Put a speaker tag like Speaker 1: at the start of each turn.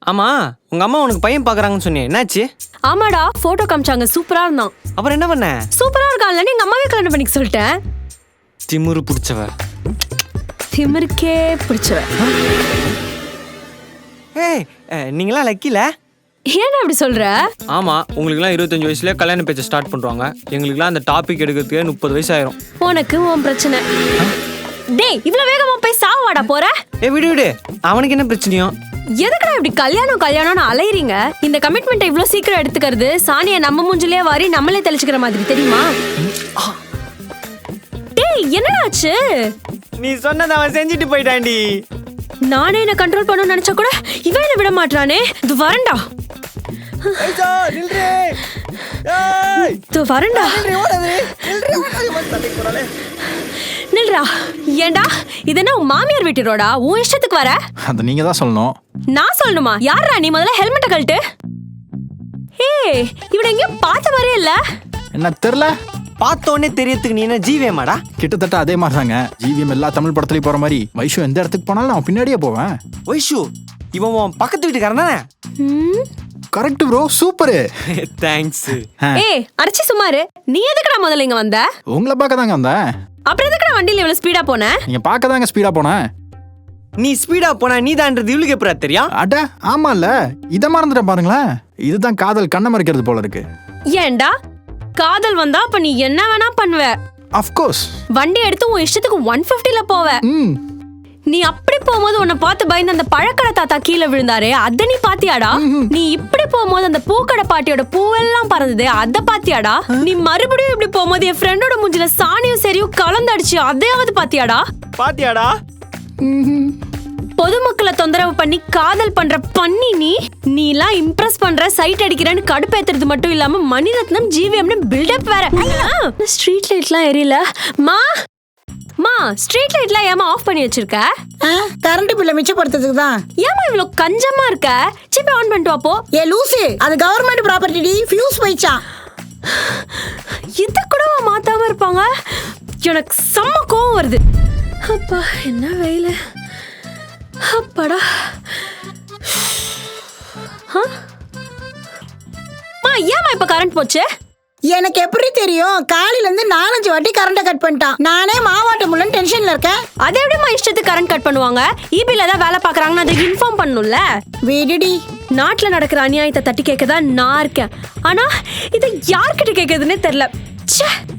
Speaker 1: ஆமா, உங்க அம்மா உனக்கு பையன் பாக்குறாங்கன்னு சொன்னே, என்னாச்சு?
Speaker 2: ஆமாடா, போட்டோ காமிச்சாங்க, சூப்பரா இருந்தான்.
Speaker 1: அப்புறம் என்ன பண்ண?
Speaker 2: சூப்பரா இருக்கான்ல, எங்க அம்மாவே கல்யாணம் பண்ணிக்க சொல்லிட்டேன்.
Speaker 1: திமிரு பிடிச்சவ.
Speaker 2: திமிருக்கே பிடிச்சவ.
Speaker 1: ஏய், நீங்களா லக்கில?
Speaker 2: ஏன்டா அப்படி சொல்ற?
Speaker 1: ஆமா, உங்களுக்குலாம் 25 வயசுல கல்யாண பேச்ச ஸ்டார்ட் பண்றாங்க. எங்களுக்குலாம் அந்த டாபிக் எடுக்கிறதுக்கு 30 வயசு ஆயிரும்.
Speaker 2: உனக்கு உன் பிரச்சனை. டேய், இவ்வளவு வேகமா போய் சாவாடா போற?
Speaker 1: விடு, அவனுக்கு என்ன பிரச்சனையோ?
Speaker 2: எதுக்குடா இப்படி கல்யாணம்னு அலையறீங்க? இந்த கமிட்மெண்ட் இவ்வளவு சீக்கிரம் எடுத்துக்கிறது சாணியை நம்ம மூஞ்சிலே வாரி நம்மளே தெளிச்சுக்கிற மாதிரி, தெரியுமா? டேய், என்னடாச்சு?
Speaker 1: நீ சொன்னதை அவன் செஞ்சுட்டு போயிட்டான்டி.
Speaker 2: நானே என்ன கண்ட்ரோல் பண்ணணும்னு நினைச்சா கூட இவன் என்ன விட மாட்டானே. இது வரண்டா. வரண்டா. நில்றா. ஏண்டா, இது என்ன உன் மாமியார் வீட்டு ரோடா? உன் இஷ்டத்துக்கு வர?
Speaker 3: அத நீங்க தான் சொல்லணும்.
Speaker 2: நான் சொல்லணுமா? யாரா நீ? முதல்ல ஹெல்மெட்டை கழட்டு. ஏய், இவனை எங்கேயும் பார்த்த மாதிரியே இல்ல.
Speaker 3: என்ன தெரியல?
Speaker 1: பார்த்தோன்னே தெரியறதுக்கு நீ என்ன ஜிவிஎம்மாடா?
Speaker 3: கிட்டத்தட்ட அதே மாதிரி தாங்க. ஜிவிஎம் எல்லா தமிழ் படத்துலயும் போற மாதிரி வைஷு எந்த இடத்துக்கு போனாலும் நான் பின்னாடியே போவேன்.
Speaker 1: வைஷு, இவன் உன் பக்கத்து வீட்டுக்காரன் தானே?
Speaker 3: Correct bro, super.
Speaker 1: தேங்க்ஸ்.
Speaker 2: ஏய், அடிச்சி சுமாரு. நீ எதுக்குடா முதல்ல இங்க வந்த?
Speaker 3: உங்களை பார்க்க தாங்க வந்தேன்.
Speaker 2: அப்புறம் எதுக்குடா வண்டியில இவ்வளவு ஸ்பீடா போன?
Speaker 3: நீங்க பார்க்க தாங்க ஸ்பீடா போனேன்.
Speaker 1: நீ ஸ்பீடா போனா நீ தான்ன்றது இவளுக்கு எப்படா தெரியும்?
Speaker 3: அட ஆமால, இத மறந்துட்டேன் பாருங்களேன். இதுதான் காதல் கண்ணை மறைக்கிறது போல இருக்கு.
Speaker 2: ஏன்டா, காதல் வந்தா அப்ப நீ என்ன வேணா பண்ணுவ?
Speaker 3: Of course.
Speaker 2: வண்டி எடுத்து உன் இஷ்டத்துக்கு 150ல போவ. நீ அப்படி போகும்போது உன்னை பார்த்து பயந்து அந்த பழக்கடை தாத்தா கீழே விழுந்தாரே, அத நீ பாத்தியாடா? நீ இப்படி போகும்போது அந்த பூக்கடை பாட்டியோட பூவெல்லாம் பறந்தது, அத பாத்தியாடா? நீ மறுபடியும் இப்படி போகும்போது என் ஃப்ரெண்டோட மூஞ்சில சாணியும் சரியும் கலந்தடிச்சு அதையாவது பாத்தியாடா? பொதுமக்களை தொந்தரவு பண்ணி காதல் பண்ற பண்ணி நீ எல்லாம் இம்ப்ரெஸ் பண்ற, சைட் அடிக்கிறேன்னு கடுப்பேத்துறது மட்டும் இல்லாம மணிரத்னம் ஜிவிஎம்னு பில்டப் வேற. ஸ்ட்ரீட் லைட்லாம் எரியல. மா, ஸ்ட்ரீட் லைட்லாம் ஏமா ஆஃப் பண்ணி வச்சிருக்க?
Speaker 4: கரண்ட் பில்ல மிச்சப்படுத்துறதுக்கு தான்.
Speaker 2: ஏமா இவ்ளோ கஞ்சமா இருக்க? சிப்பை ஆன் பண்ணிட்டு வாப்போ.
Speaker 4: ஏ லூசு, அது கவர்மெண்ட் ப்ராப்பர்ட்டி டி, ஃபியூஸ் போயிச்சான்.
Speaker 2: இத கூடவா மாத்தாம இருப்பாங்க? எனக்கு செம்ம கோவம் வருது. அப்பா, என்ன வெயில. அப்பாடா. ஏமா இப்ப கரண்ட் போச்சு?
Speaker 4: எனக்கு எப்படி தெரியும்? காலையில இருந்து 4-5 வாட்டி கரண்ட கட் பண்ணிட்டான். நானே மாவாட்ட முடியலன்னு டென்ஷன்ல இருக்கேன்.
Speaker 2: அதை எப்படிமா இஷ்டத்துக்கு கரண்ட் கட் பண்ணுவாங்க? ஈபில தான் வேலை பாக்குறாங்கன்னு அதை இன்ஃபார்ம் பண்ணணும்ல.
Speaker 4: விடுடி.
Speaker 2: நாட்டுல நடக்கிற அநியாயத்தை தட்டி கேட்கதான் நான் இருக்கேன். ஆனா இதை யார்கிட்ட கேட்கறதுன்னே தெரியல.